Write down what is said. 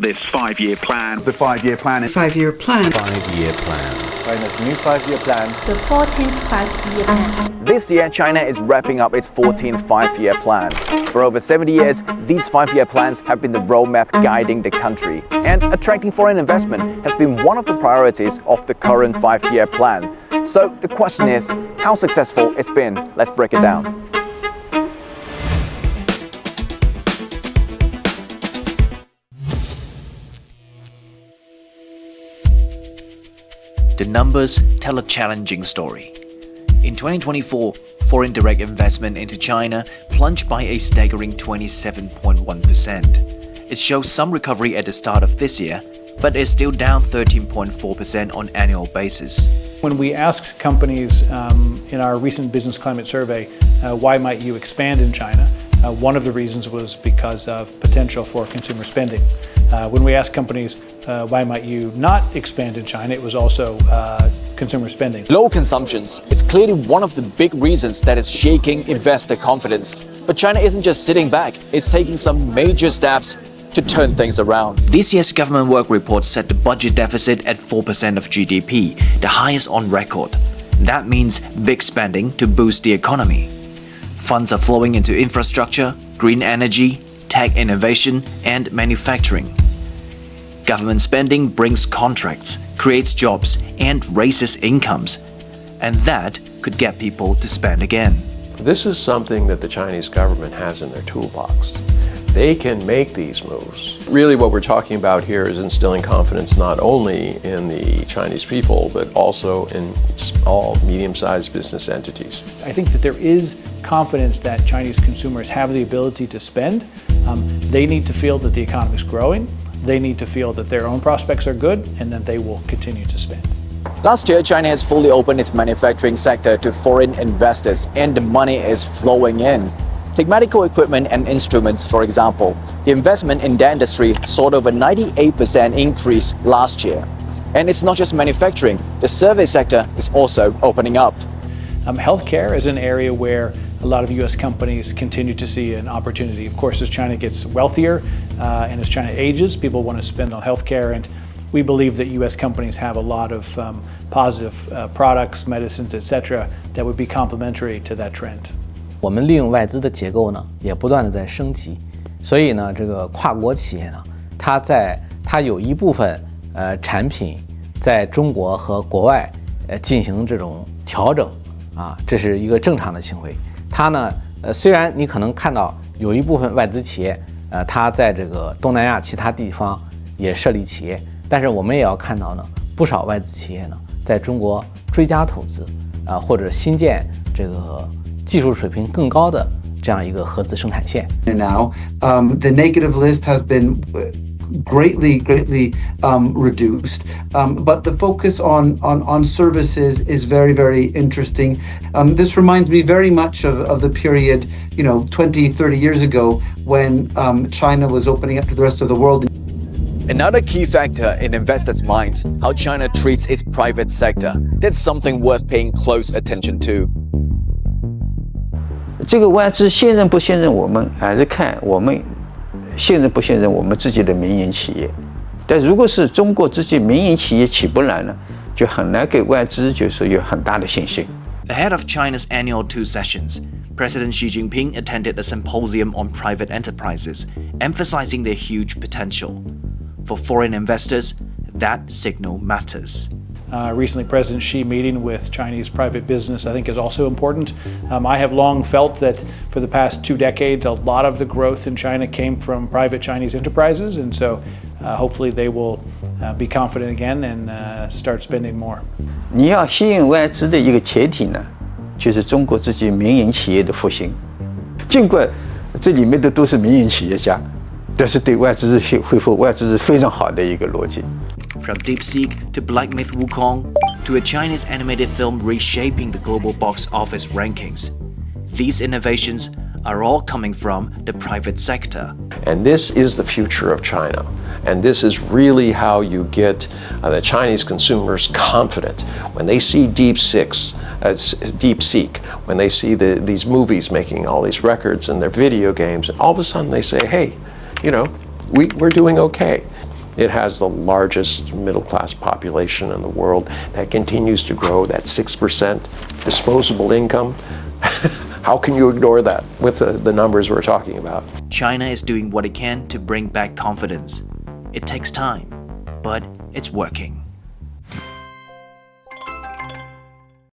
This 5-year plan. The 5-year plan. 5-year plan. 5-year plan. China's new 5-year plan. The 14th 5-year plan. This year, China is wrapping up its 14th 5-year plan. For over 70 years, these 5-year plans have been the roadmap guiding the country. And attracting foreign investment has been one of the priorities of the current 5-year plan. So the question is, how successful it's been? Let's break it down. The numbers tell a challenging story. In 2024, foreign direct investment into China plunged by a staggering 27.1%. It shows some recovery at the start of this year, but is still down 13.4% on annual basis. When we asked companies in our recent business climate survey, why might you expand in China? One of the reasons was because of potential for consumer spending. When we asked companies, why might you not expand in China, it was also consumer spending. Low consumptions, it's clearly one of the big reasons that is shaking investor confidence. But China isn't just sitting back, it's taking some major steps to turn things around. This year's government work report set the budget deficit at 4% of GDP, the highest on record. That means big spending to boost the economy. Funds are flowing into infrastructure, green energy, tech innovation, and manufacturing. Government spending brings contracts, creates jobs, and raises incomes. And that could get people to spend again. This is something that the Chinese government has in their toolbox. They can make these moves. Really what we're talking about here is instilling confidence not only in the Chinese people, but also in small, medium-sized business entities. I think that there is confidence that Chinese consumers have the ability to spend. They need to feel that the economy is growing. They need to feel that their own prospects are good and that they will continue to spend. Last year, China has fully opened its manufacturing sector to foreign investors, and the money is flowing in. Take medical equipment and instruments, for example. The investment in that industry saw over 98% increase last year. And it's not just manufacturing, the service sector is also opening up. Healthcare is an area where a lot of U.S. companies continue to see an opportunity. Of course, as China gets wealthier and as China ages, people want to spend on healthcare, and we believe that U.S. companies have a lot of positive products, medicines, etc., that would be complementary to that trend. 我们利用外资的结构呢，也不断的在升级，所以呢，这个跨国企业呢，它有一部分产品在中国和国外进行这种调整啊，这是一个正常的行为。它呢，虽然你可能看到有一部分外资企业，它在这个东南亚其他地方也设立企业，但是我们也要看到呢，不少外资企业呢，在中国追加投资或者新建这个技术水平更高的这样一个合资生产线。Now, the negative list has been greatly reduced, but the focus on services is very interesting. This reminds me very much of the period, 20-30 years ago when China was opening up to the rest of the world. Another key factor in investors' minds, how China treats its private sector. That's something worth paying close attention to. 这个外资信任不信任我们，还是看我们信任不信任我们自己的民营企业。但如果是中国自己民营企业起不来呢，就很难给外资就是有很大的信心。 Ahead of China's annual 2 sessions, President Xi Jinping attended a symposium on private enterprises, emphasizing their huge potential. For foreign investors, that signal matters. Recently, President Xi meeting with Chinese private business, I think, is also important. I have long felt that for the past 2 decades, a lot of the growth in China came from private Chinese enterprises, and so hopefully they will be confident again and start spending more. 你要吸引外资的一个前提呢，就是中国自己民营企业的复兴。尽管这里面的都是民营企业家，但是对外资恢复外资是非常好的一个逻辑。 From DeepSeek to Black Myth Wukong to a Chinese animated film reshaping the global box office rankings. These innovations are all coming from the private sector. And this is the future of China. And this is really how you get the Chinese consumers confident. When they see DeepSeek, when they see these movies making all these records and their video games, and all of a sudden they say, hey, we're doing okay. It has the largest middle-class population in the world that continues to grow, that 6% disposable income. How can you ignore that with the numbers we're talking about? China is doing what it can to bring back confidence. It takes time, but it's working.